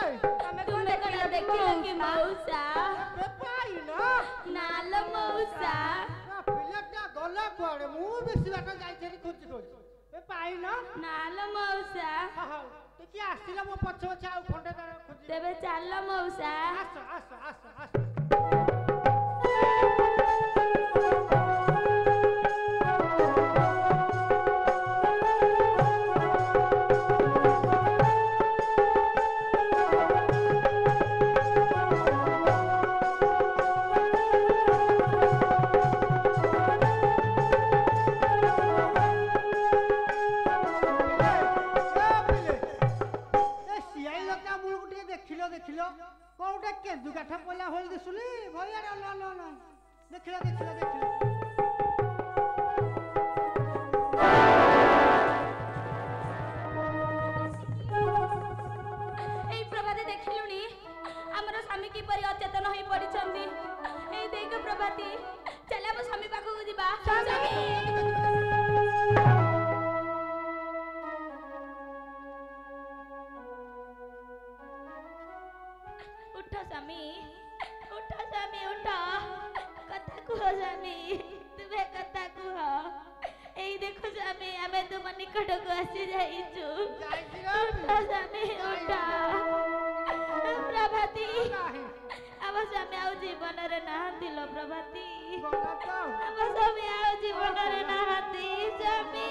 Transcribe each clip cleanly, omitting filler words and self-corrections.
तुम्हें कला देखिलो कि मौसा पाई ना नालो मौसा पिलेटा गला कुआडे मु बेसी बाटा जाई खोज ए पाई ना नालो मौसा हां देखि आसिला मो पछ पछ आ खंडे तार खोज तेबे चाललो मौसा आस देखिलो कोउटा के दुगाठा पला होल दिसुली भैया न देखिलो এই প্রভাতে দেখিলুনি আমার স্বামী কি পরি অচেতন হই পড়িছন্তি এই দেখ প্রভাতি চল ଆମ স্বামী পাখକୁ ଯିବା স্বামী उठ स्वामी उठ कथा कुह स्वामी तुम्हें कथा कुह एई देखो स्वामी आमे तुम निकट को आसी जाइछु उठ स्वामी उठ प्रभाती अब स्वामी आउ जीवन रे नाहंती लो प्रभाती अब स्वामी आउ जीवन रे नाहंती स्वामी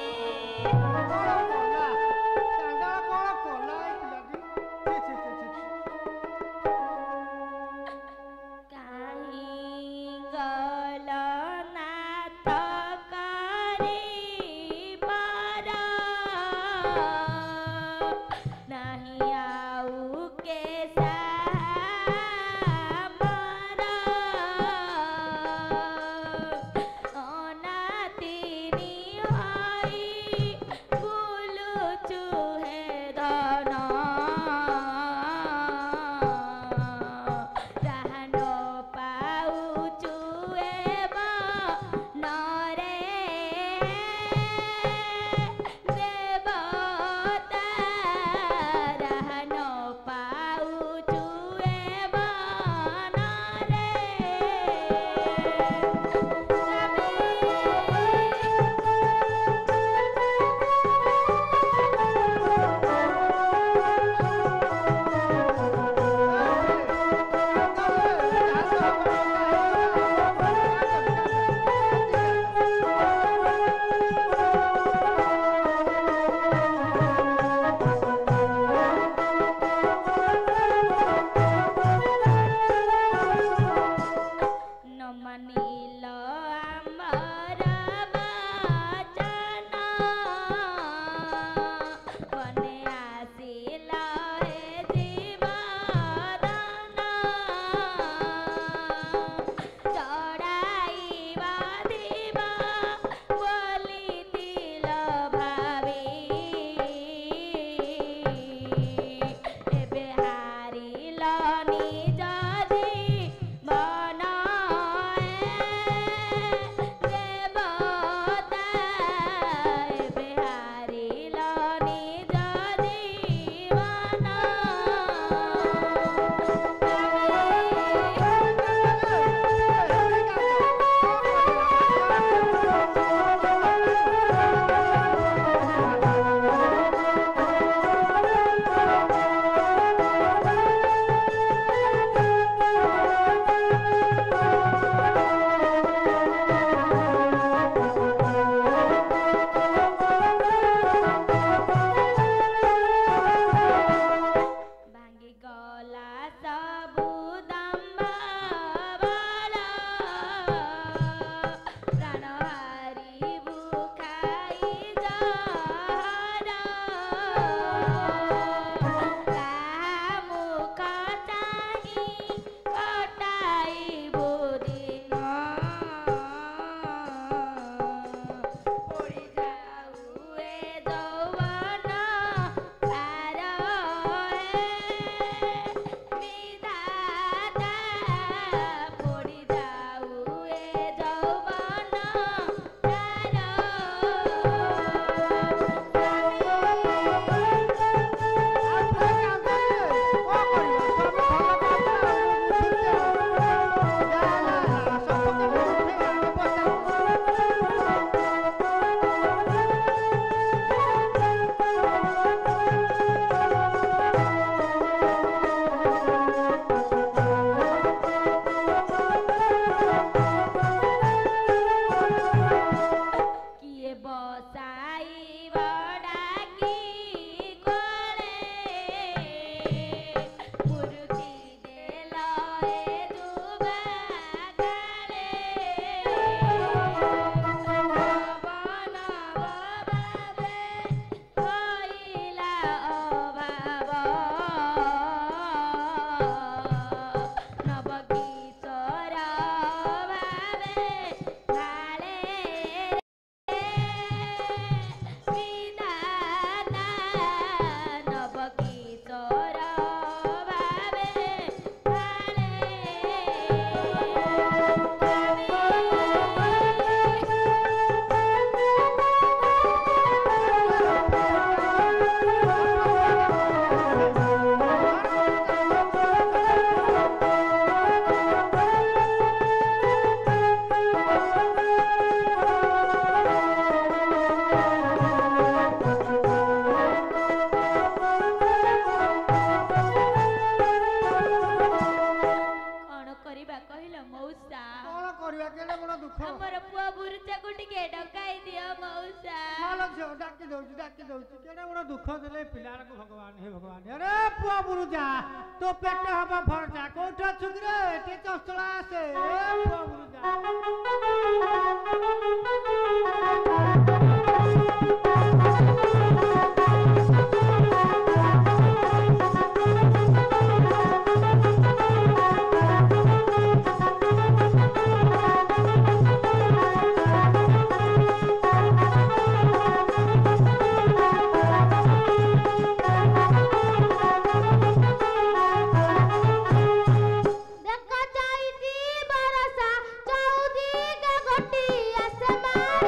पिलार को भगवान हे भगवान अरे पुआ बुरुजा तो पेट हबा भरजा कोठा छुकरे टे चंचला से ए पुआ बुरुजा देखा चाहिए बरसा चौदी का घोटी आसमान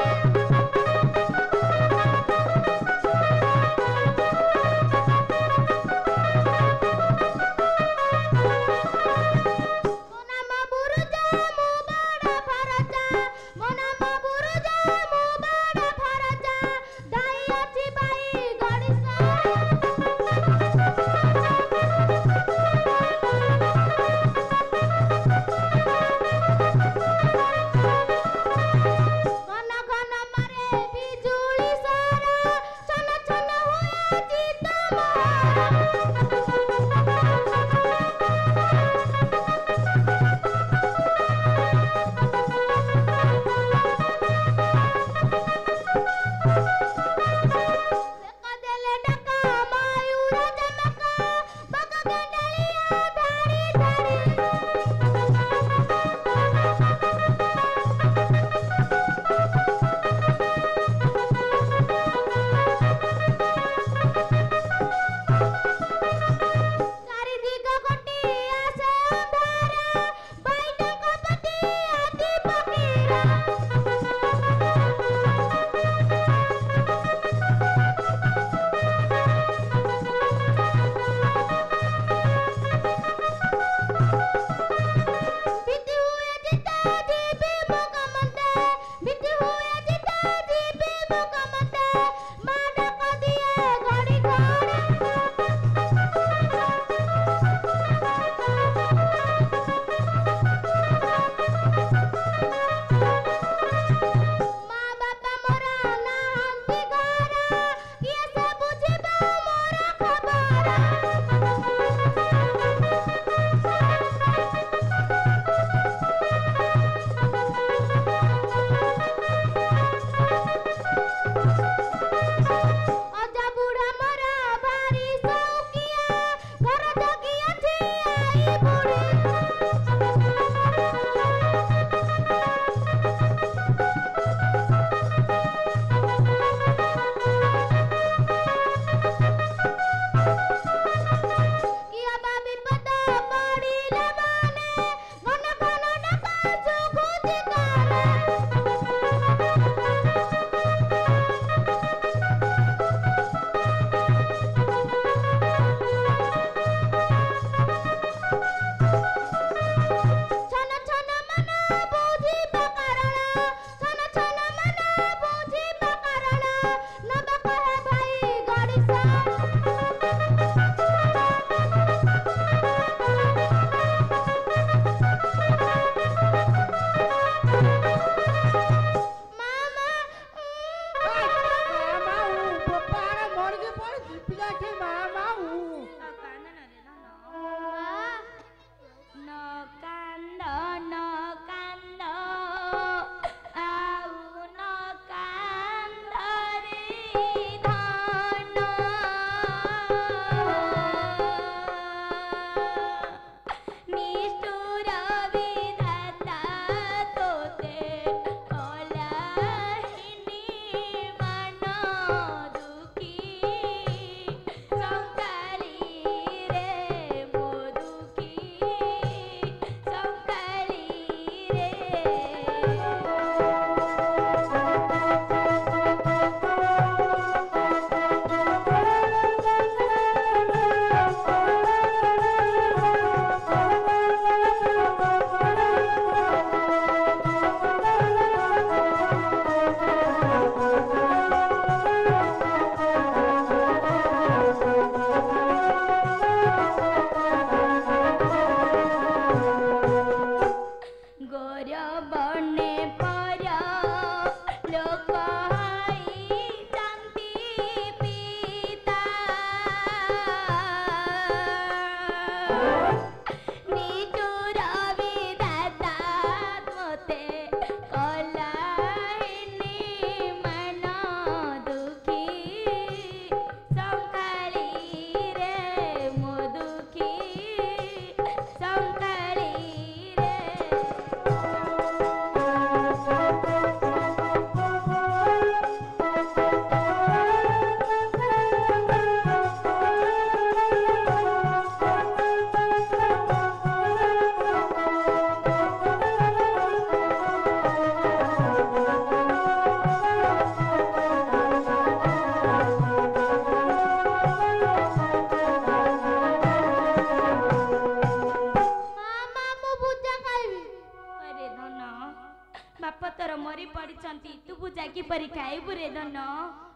କିପରି ଖାଇବୁ ରେ ଧନ?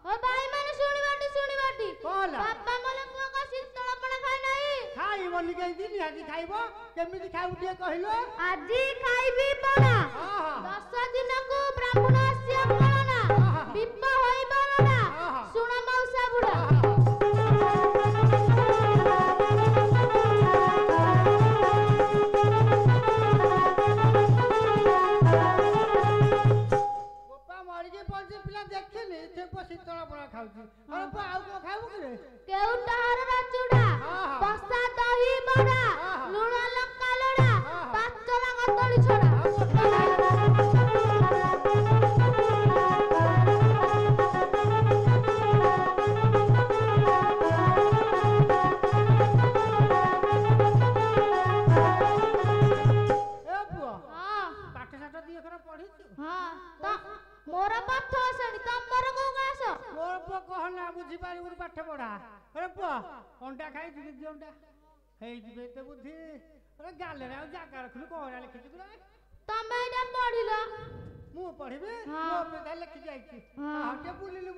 ଓ ଭାଇ ମାନେ ଶୁଣିବାଟି କଲା ବାପା ମଲେ ପୁଅ କା ଶୀତଳ ପଣା ଖାଇ ନାହିଁ। ଖାଇବନି କେମିତି ନିହାତି ଖାଇବ କେମିତି ଖାଇବୁ ଟିକେ କହିଲ? ଆଜି ଖାଇବି ପଣା 10 ଦିନକୁ ବ୍ରାହ୍ମଣ ଆସିବ ପଣା ବିପ ହୋଇବ ନା ଶୁଣ ମଉସା ବୁଢା। ଦେଖିନି ଶୀତଳ ପଣା ଖାଉଛି ଆଉ କଣ ଖାଇବୁ କି? କେଉଁଟାର ଚୁଡା ବସା ଦହି ବରା ଲୁଣ ଲଙ୍କା ଲୋଡା ପାଚଲା କଦଳୀ ଛଡା। ମୋର ପାଠ ଆସେନି ତମର କୋଉ କ୍ଲାସ? ମୋର ପୁଅ କହନା ବୁଝିପାରିବୁନି ପାଠ ପଢା। ଆରେ ପୁଅ ଅଣ୍ଡା ଖାଇଛୁ କି ଅଣ୍ଡା ହେଇଯିବେ ଏତେ ବୁଦ୍ଧି ଗାଲେରେ ଆଉ ଜାଗା ରଖୁନି କଣ ଲେଖିଛୁ କି? ତମେ ଏଇଟା ପଢିଲ ମୁଁ ପଢିବି ମୋ ପିତା ଲେଖି ଯାଇଛି ଟିକେ ବୁଲିଲୁ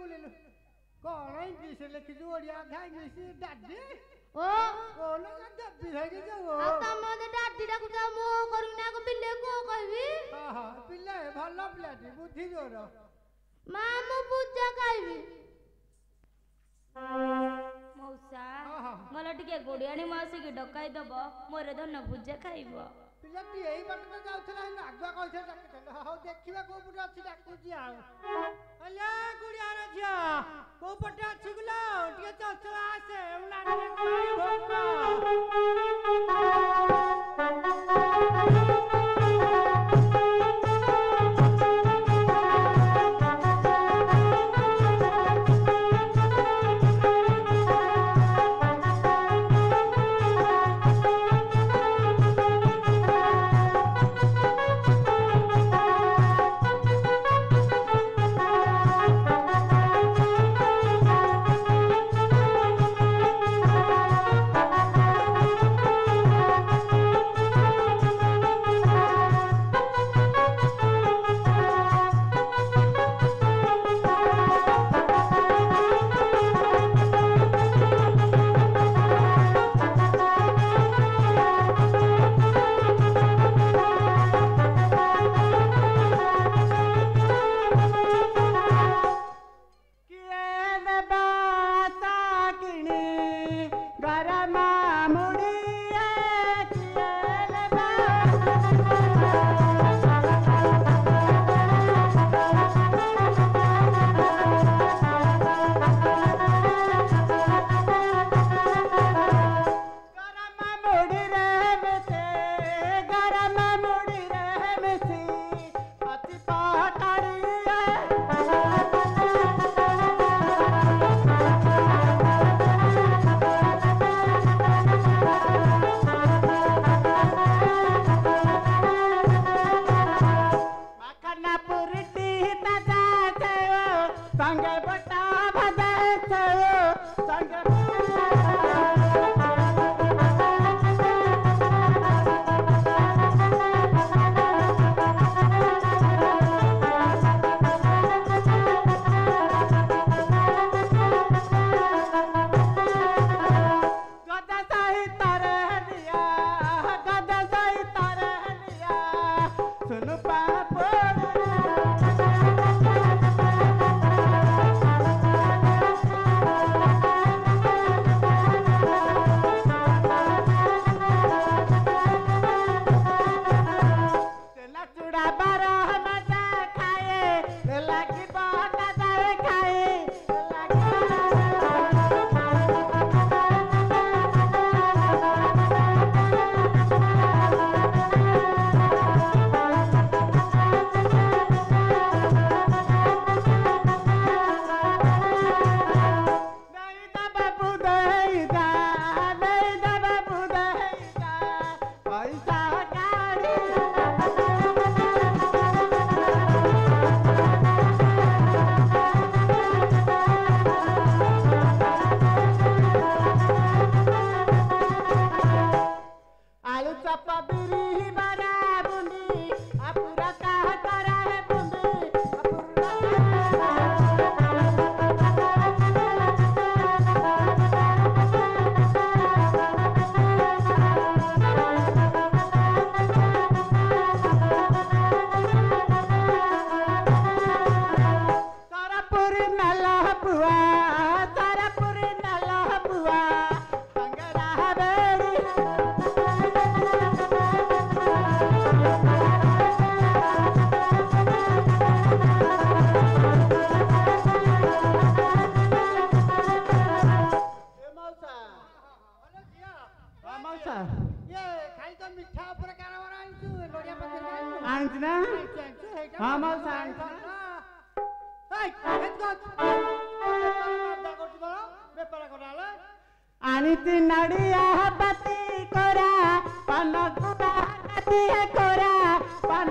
କଣ ଇଂଲିଶ ଲେଖିଛୁ ଓଡିଆ ଅଧା ଇଂଲିଶ ଡାଡି ଓ କଣ ଦେବି ହେଇକି ଯାଉ ଆଉ ତମେ ମତେ ଡାଡି ଡାକୁଛ ମୁଁ କରିବି ନା ପିଲେ କଣ କହିବି? ପିଲା ଭଲ ପିଲାଟି ବୁଦ୍ଧି ଜୋର। ମା ମୁଁ ପୂଜା ଖାଇବି। ମଉସା ଭଲ ଟିକେ ଗୋଡିଆଣୀ ମାଉସୀକି ଡକାଇ ଦବ ମୋର ଧନ ପୂଜା ଖାଇବ। ପିଲାଟି ଏଇ ବାଟ ତ ଯାଉଥିଲା ଆଗୁଆ କହିଥିଲେ ଡାକିଥିଲେ ହଉ ଦେଖିବା କୋଉ ପଟେ ଅଛି ଡାକୁଛି ଆଉ। ହେଲେ ଗୁଡିଆର ଝିଅ କୋଉ ପଟେ ଅଛି ଗୁଲୋ ଟିକେ ଚଞ୍ଚଳ ଆସେ ମାଉସା ଇଏ ଖାଲି ତ ମିଠା ଉପରେ କାରବାର ଆଣିଛୁ ନଡ଼ିଆ ପାଖରେ ଆଣିଛି ନା ହେଇଟା ହଁ ମାଉସା ଆଣିଛି ବେପାର କରାହେଲା ଆଣିଛି ନଡ଼ିଆ ପାତି କରା ପାନ ଗୁଡ଼ା ରାତିଏ କରା ପାନ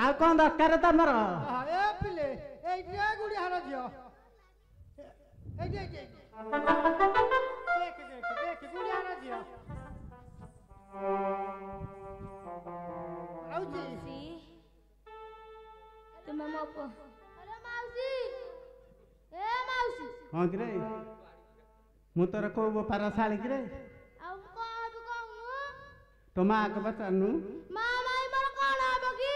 ଆଉ କଣ ଦରକାର ତମର ଏ ପିଲେ ଏଇଠି ଗୁଡି ହାର ଝିଅ ଏଇଠି ଦେଖ ଗୁଡି ହାର ଝିଅ ଆଉଚି ତୁମେ ମୋ ପୁଅ ଆରେ ମାଉସୀ ଏ ମାଉସୀ ହଁ କିରେ ମୁଁ ତୋର କୋଉ ବେପାର ଶାଳି କିରେ ଆଉ କଣ ତୁ କହୁନୁ ତୋ ମାଆକୁ ପଚାରୁନୁ ମା ମାଇ ମୋର କଣ ହବ କି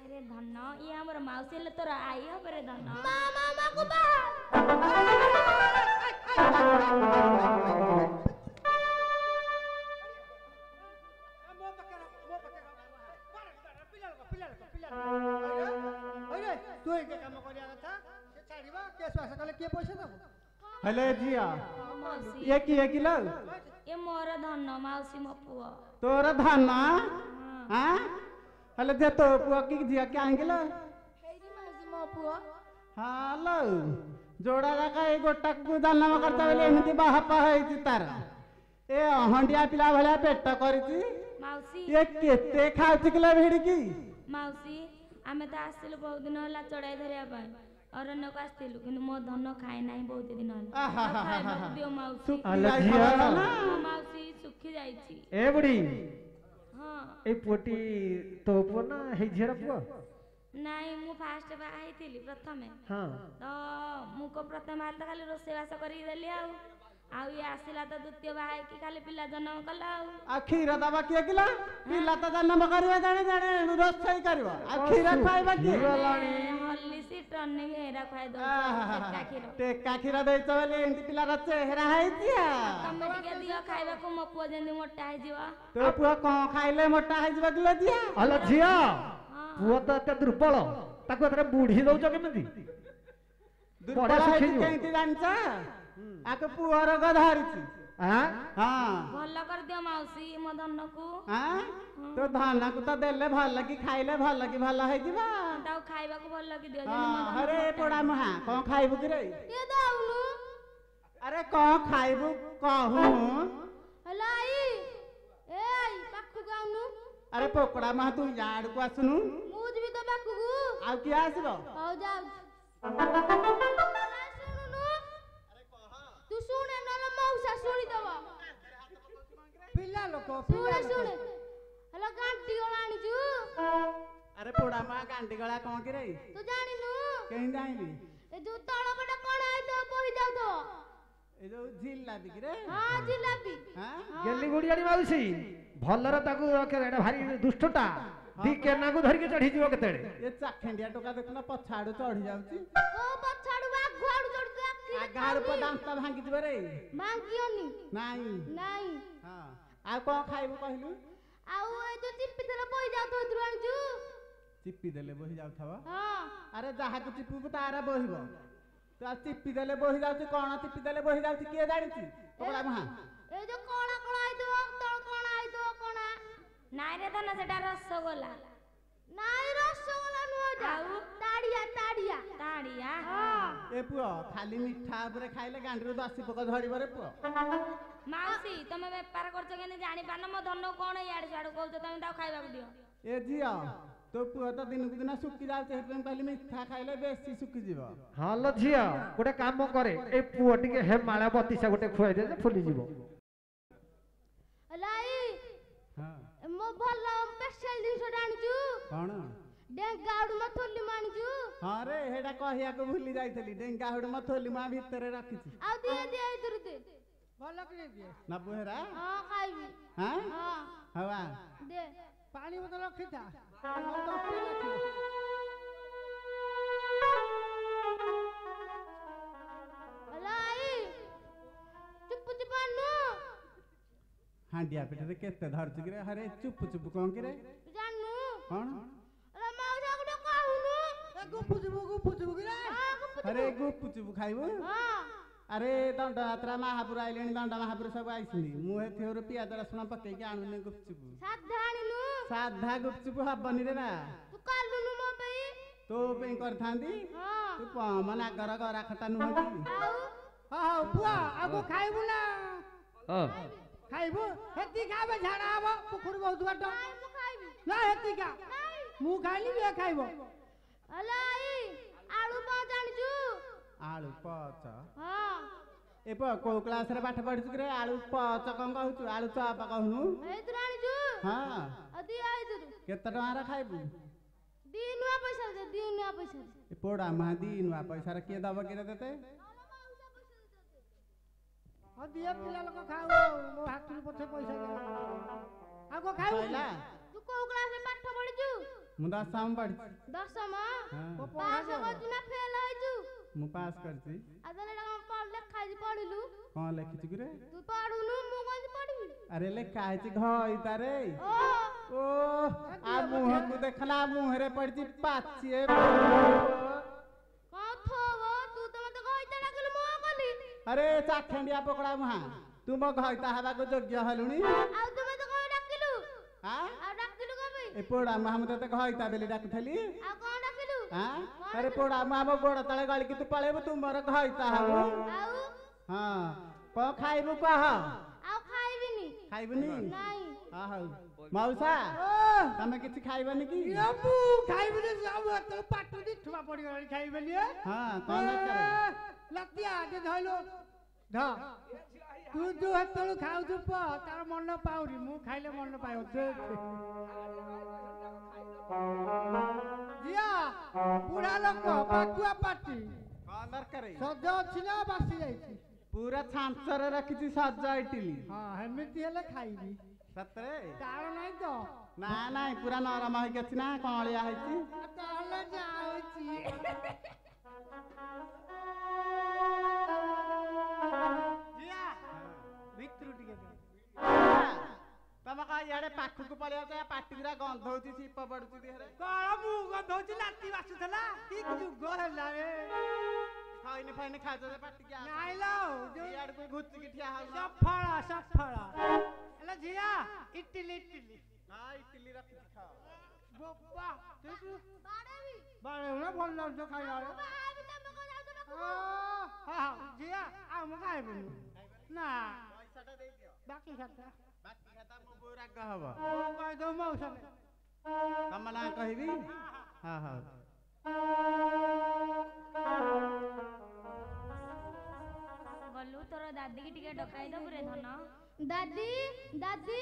ଆରେ ଧନ ଇଏ ଆମର ମାଉସୀ ହେଲେ ତୋର ଆଈ ହବରେ ଧନ ମା ମାମାକୁ ବା ତୁ ଏ କାମ କରିବା କଥା ସେ ଛାଡ଼ିବା କେସ୍ ବାସ କଲେ କିଏ ପଇସା ଦବ ହେଲେ ଝିଅ ମାଉସୀ ଇଏ କିଏ କିଲୋ ଏ ମୋର ଧନ ମାଉସୀ ମୋ ପୁଅ ତୋର ଧାନ ଆଁ ହେଲେ ଯେ ତୋ ପୁଅ କି ଝିଅ କାହିଁକିଲ ହେଇଟି ମାଉସୀ ମୋ ପୁଅ ହଁ ଲୋ ଯୋଡ଼ା ଯାକ ଏଇ ଗୋଟାକୁ ଜନ୍ମ କରିଛ ବୋଲି ଏମିତି ବାହାପା ହେଇଛି ତାର ଏ ଅହଣ୍ଡିଆ ପିଲା ଭଳିଆ ପେଟ କରିଛି ମାଉସୀ ଇଏ କେତେ ଖାଉଛି କିଲୋ ଭିଡ଼ିକି ମାଉସୀ ଆମେ ତ ଆସିଥିଲୁ ବହୁତ ଦିନ ହେଲା ଚଢାଇ ଧରିବା ପାଇଁ ଅରଣ୍ୟକୁ ଆସିଥିଲୁ କିନ୍ତୁ ମୋ ଧନ ଖାଏ ନାହିଁ ବହୁତ ଦିନ ହେଲା ତାକୁ ଖାଇବାକୁ ଦିଅ ମାଉସୀ ମୋ ମାଉସୀ ଶୁଖି ଯାଇଛି ଏ ବୁଢୀ ହଁ ଏଇ ପୁଅଟି ତୋ ପୁଅ ନା ହେଇ ଝିଅର ପୁଅ ନାଇଁ ମୁଁ ଫାଷ୍ଟ ବାହା ହେଇଥିଲି ପ୍ରଥମେ ହଁ ତ ମୁଁ ପ୍ରଥମେ ବାହାରିଲା ଖାଲି ରୋଷେଇବାସ କରିକି ଦେଲି ଆଉ ଇଏ ଆସିଲା ତ ଦ୍ୱିତୀୟ ବାହା ହେଇକି ଖାଲି ପିଲା ଜନ୍ମ କଲା ଆଉ କ୍ଷୀର ଦବା କିଏ କିଲୋ ପିଲା ତ ଜନ୍ମ କରିବ ଜାଣେ ଜାଣେ ରୋଷେଇ କରିବ ଆଉ କ୍ଷୀର ଖାଇବା କିଏ ହର୍ଲିକ୍ସ ଟନିକ ହେରା ଖୁଆଇ ଦଉଛ କ୍ଷୀର ଟେକା କ୍ଷୀର ଦେଇଛ ବୋଲି ଏମିତି ପିଲାର ଚେହେରା ହେଇଛି ତମେ ଟିକେ ଦିଅ ଖାଇବାକୁ ମୋ ପୁଅ ଯେମିତି ମୋଟା ହେଇଯିବ ତୋ ପୁଅ କଣ ଖାଇଲେ ମୋଟା ହେଇଯିବ କିଲୋ ଝିଅ ହଲୋ ଝିଅ ହଁ ପୁଅ ତ ଏତେ ଦୁର୍ବଳ ତାକୁ ଏଥରେ ବୁଢୀ ଦଉଛ କେମିତି ଦୁର୍ବଳ ହେଇଛି କେମିତି ଜାଣିଛ ଆକୁ ପୁଅ ରୋଗ ଧରିଛି ହଁ ଭଲ କରିଦିଅ ମାଉସୀ ମୋ ଧନକୁ ତୋ ଧନକୁ ତ ଦେଲେ ଭଲ କି ଖାଇଲେ ଭଲ କି ଭଲ ହେଇଯିବ ତାକୁ ଖାଇବାକୁ ଭଲ କି ଦିଅ ଆରେ ପୋଡା ମୁହାଁ କଣ ଖାଇବୁ କି ରେ ଟିକେ ଦଉନୁ ଆରେ କଣ ଖାଇବୁ କହୁନୁ ହେଲା ଆଇ ଏ ଆଇ ପାଖକୁ ଆଉନୁ ଆରେ ପୋକଡା ମୁହାଁ ତୁ ଇଆଡକୁ ଆସୁନୁ ମୁଁ ଯିବି ତୋ ପାଖକୁ ଆଉ କିଏ ଆସିବ ହଉ ଯାଉଛି ଶୁଣୁନୁ ତୁ ଶୁଣେ ନହେଲେ ମଉସା ଶୁଣିଦବ ପିଲା ଲୋକ ଶୁଣେ ଶୁଣେ ହେଲା ଗାଣ୍ଟି ଗଳା ଆଣିଛୁ ଆରେ ପୋଡା ମୁହାଁ ଗାଣ୍ଡି ଗଳା କଣ କି ରେ ତୁ ଜାଣିନୁ କେମିତି ଜାଣିଲି ଏ ଯୋଉ ତଳ ପଟେ କଣ ହେଇଥିବ ବୋହି ଯାଉଥିବ ଏ ଯୋଉ ଜିଲାପି କି ରେ ହଁ ଜିଲାପି ଗେଲି ଗୁଡିଆଣି ମାଉସୀ ଭଲରେ ତାକୁ ରଖେ ଏଟା ଭାରି ଦୁଷ୍ଟଟା ଦି କେନାକୁ ଧରିକି ଚଢିଯିବ କେତେବେଳେ ଏ ଚାଖେଣ୍ଡିଆ ଟୋକା ଦେଖୁନ ପଛ ଆଡୁ ଚଢି ଯାଉଛି କୋଉ ପଛଆଡୁ ଆଗୁ ଆଡୁ ଚଢୁଛୁ ଆଗ ଆଡୁ ଦାନ୍ତ ଭାଙ୍ଗିଯିବ ରେ ଭାଙ୍ଗିବନି ନାଇଁ ନାଇଁ ହଁ ଆଉ କଣ ଖାଇବୁ କହିଲୁ ଆଉ ଏ ଯୋଉ ଚିପି ଦେଲେ ବୋହି ଯାଉଥିବ ଏଥିରୁ ଆଣିଛୁ ଚିପି ଦେଲେ ବହି ଯାଉଥିବ ହଁ ଆରେ ଯାହାକୁ ଚିପିବୁ ତାର ବହିବ ତୁ ଆଉ ଚିପି ଦେଲେ ବହି ଯାଉଛି କଣ ଚିପି ଦେଲେ ବହି ଯାଉଛି କିଏ ଜାଣିଛି ପକଡା ମହା ଏ ଯୋଉ କଣା କଣା ହେଇଥିବ ତଳ କଣା ହେଇଥିବ କଣା ନାଇଁ ରେ ଧନ ସେଟା ରସଗୋଲା ନାଇଁ ରସଗୋଲା ନୁହଁ ଆଉ ତାଡିଆ ତାଡିଆ ତାଡିଆ ଏ ପୁଅ ଖାଲି ମିଠା ଉପରେ ଖାଇଲେ ଗାଣ୍ଡିରୁ ଦାସି ପୋକ ଧରିବ ରେ ପୁଅ ମାଉସୀ ତମେ ବେପାର କରୁଛ କେମିତି ଜାଣିପାରୁନ ମୋ ଧନ କଣ ଇଆଡେ ସିଆଡୁ କହୁଛ ତମେ ତାକୁ ଖାଇବାକୁ ଦିଅ ଏ ଝିଅ ତୋ ପୁଅ ତ ଦିନକୁ ଦିନ ଶୁଖି ଯାଉଛି ସେଥିପାଇଁ କହିଲି ମିଠା ଖାଇଲେ ବେଶୀ ଶୁଖିଯିବ ହଲୋ ଝିଅ ଗୋଟେ କାମ କରେ ଏଇ ପୁଅ ଟିକେ ହେମାଳା ବତିଶା ଗୋଟେ ଖୁଆଇ ଦେ ଫୁଲିଯିବ ଲାଇ ମୋ ଭଲ ସ୍ପେଶାଲ ଜିନିଷଟା ଆଣିଛୁ କଣ ଡେଙ୍ଗା ଉଡୁମ ଥୋଲି ମାଣିଛୁ ହଁ ରେ ହେଟା କହିବାକୁ ଭୁଲି ଯାଇଥିଲି ଡେଙ୍ଗା ହୁଡୁ ମୋ ଥୋଲି ମା ଭିତରେ ରଖିଛି ଆଉ ଦିଏ ଦିଏ ଏଇଥିରୁ ଦେ ଭଲ କିଣି ଦିଏ ନବୁ ହେରା ହଁ ଖାଇବି ହଁ ହଁ ହଉ ଆ ଦେ ପାଣି ବୋତଲ ରଖିଥା ମୋର ଦଶଟି ରଖିବ। ହେଲା ଆଇ ଚୁପୁ ଚୁପୁ ଆନୁ ହାଣ୍ଡିଆ ପିଠାରେ କେତେ ଧରିଛୁ କିରେ ହରେ ଚୁପୁ ଚୁପୁ କଣ କିରେ ଜାନୁ କଣ ହେଲା ମାଉସା ଗୋଟେ କହୁନୁ ଏ ଗୁପୁଚୁବୁ କିରେ ହଁ ଗୁପୁ ଆରେ ଗୁପୁ ଚୁପୁ ଖାଇବୁ ହଁ ଆରେ ଦଣ୍ଡ ଯାତ୍ରା ମାହାପୁର ଆଇଲେଣି ଦଣ୍ଡ ମାହାପୁର ସବୁ ଆଇଛନ୍ତି ମୁଁ ଏଥିରୁ ପିଆଜ ରସୁଣ ପକେଇକି ଆଣୁନି ଗୁପଚୁପୁ ସାଧା ଆଣିନୁ ସାଧା ଗୁପଚୁପୁ ହବନି ରେ ନା ତୁ କାଲୁନୁ ମୋ ପାଇଁ ତୋ ପାଇଁ କରିଥାନ୍ତି ହଁ ତୁ ପମ ନାଗର ଗରା ଖଟା ନୁହଁ କି ଆଉ ହଉ ପୁଅ ଆଗକୁ ଖାଇବୁ ନା ହଁ ଖାଇବୁ ହେତି ଖାଇବେ ଝାଡା ହବ ପୋଖରୀ ବହୁତ ବାଟ ନାଇଁ ମୁଁ ଖାଇବି ନା ହେତି ଖା ନାଇଁ ମୁଁ ଖାଇଲି ଇଏ ଖାଇବ ହେଲା ଆଇ ଆଳୁ କଣ ଜାଣିଛୁ ଆଳୁ ପଚ ହଁ ଏ କୋଉ କ୍ଲାସରେ ପାଠ ପଢିଛୁ କିରେ ଆଳୁ ପଚ କଣ କହୁଛୁ ଆଳୁ ଚପ କହୁନୁ ଏଇଥିରୁ ଆଣିଛୁ ହଁ ଆଉ ଦିଅ ଏଇଥିରୁ କେତେ ଟଙ୍କାର ଖାଇବୁ ଦି ନୂଆ ପଇସା ଦେ ଦି ନୂଆ ପଇସା ଦେ ଏ ପୋଡା ମାଦି ନୂଆ ପଇସାରେ କିଏ ଦବ କିରେ ତତେ ହଁ ଦିଅ ପିଲା ଲୋକ ଖାଉ ଆଉ ମୋ ହାତରୁ ପଛେ ପଇସା ଦେ ଆଉ କଣ ଖାଇବୁ ସଇଲା ତୁ କୋଉ କ୍ଲାସରେ ପାଠ ପଢିଛୁ ମୁଁ ଦଶମ ପଢିଛି ଦଶମ ହଁ ପାସ୍ କରିଛୁ ନା ଫେଲ ହେଇଛୁ ମୁଁ ପାସ୍ କରିଛି ଆଉ ତାହେଲେ ଏଇଟା କଣ ପଢ ଲେଖା ହେଇଛି ପଢିଲୁ କଣ ଲେଖିଛୁ କିରେ ତୁ ପଢୁନୁ ମୁଁ କଣ ପଢିବି ଆରେ ଲେଖା ହେଇଛି ଘଇତାରେ ଓ ଓ ଆ ମୁହଁକୁ ଦେଖନା ମୁହଁରେ ପଡିଛି ପାଚିଏ କଣ ଥୋବ ତୁ ତ ମତେ କହିତା ଡାକିଲୁ ମୁଁ କଣ କଲି ଆରେ ଚାଖେଣ୍ଡିଆ ପକଡା ମୁହାଁ ତୁ ମୋ ଘଇତା ହେବାକୁ ଯୋଗ୍ୟ ହେଲୁଣି ଆଉ ତୁ ମତେ କଣ ଡାକିଲୁ ଆଁ ଆଉ ଡାକିଲୁ କଣ ପାଇଁ ଏ ପୋଡା ମୁହାଁ ମୁଁ ତତେ ଘଇତା ବୋଲି ଡାକୁଥିଲି ଆଉ କଣ ଡାକିଲୁ ଆଁ ଆରେ ପୋଡା ମୁହାଁ ମୋ ଗୋଡ ତଳେ ଗଳିକି ତୁ ପଳେଇବୁ ତୁ ମୋର ଘଇତା ହବୁ ଆଉ ହଁ କଣ ଖାଇବୁ କହ ଆଉ ଖାଇବିନି ଖାଇବୁନି ନାଇଁ ହଁ ହଉ ମାଉସା ତମେ କିଛି ଖାଇବନି କି ଇଏ ମୁଁ ଖାଇବିନି ସବୁ ଏତେ ପାଟ ଦି ଠୁଆ ପଡିଗଲାଣି ଖାଇବେନି ହଁ କଣ ଦରକାର ଲତିଆ ଟିକେ ଧଇଲୁ ଧ ତୁ ଯୋଉ ହେତେଳୁ ଖାଉଛୁ ପୁଅ ତାର ମନ ପାଉନି ମୁଁ ଖାଇଲେ ମନ ପାଇବ ଝିଅ ବୁଢା ଲୋକ ପାକୁଆ ପାଟି କଣ ଦରକାର ସଜ ଅଛି ନା ବାସି ଯାଇଛି ପୁରା ଛାଞ୍ଚରେ ରଖିଛି ସଜ ଇଟିଲି ହଁ ଏମିତି ହେଲେ ଖାଇବି ସତରେ ତାଳ ନାହିଁ ତ ନା ନାଇଁ ପୁରା ନରମ ହେଇକି ଅଛି ନା କଅଁଳିଆ ହେଇଛି ତାହେଲେ ଯାଉଛି ଝିଅ ଭିତରୁ ଟିକେ ଦେ ତମ କଣ ଇଆଡେ ପାଖକୁ ପଳେଇଆଉଛ ପାଟିଗୁରା ଗନ୍ଧଉଛି ଛିପ ପଡୁଛି ଦେହରେ କଣ ମୁଁ ଗନ୍ଧଉଛି ଲାତି ବାସୁଥିଲା କି ଯୁଗ ହେଲା ରେ ଫାଇନି ଫାଇନି ଖାଉଛ ଯେ ପାଟିକି ନାଇଁ ଲୋ ଯୋଉ ଇଆଡକୁ ଘୁଚିକି ଠିଆ ହଉଛ ସଫଳ ହେଲେ ଝିଅ ଇଟିଲି ହଁ ଇଟିଲି ରଖିଛି ଖାଅ ବୋପା ତୁ ବାଡେବି ବାଳେଉନା ଭଲ ଲାଗୁଛ ଖାଇଲା ବେଳେ ବାହାବି ତମେ କଣ ଯାଉଛ ନା ହଁ ଝିଅ ଆଉ ମୁଁ ଖାଇବିନି ନା ପଇସାଟା ଦେଇଦିଅ ବାକି ଖାତା ବାକି ଖାତା ମୋ ବୋଉ ରାଗ ହବ ମୁଁ କହିଦେବୁ ମଉସାରେ ତମ ନାଁ କହିବି ହଁ ହଉ ଗଲୁ ତୋର ଦାଦିକି ଟିକେ ଡକାଇ ଦବୁ ରେ ଧନ ଦାଦି ଦାଦି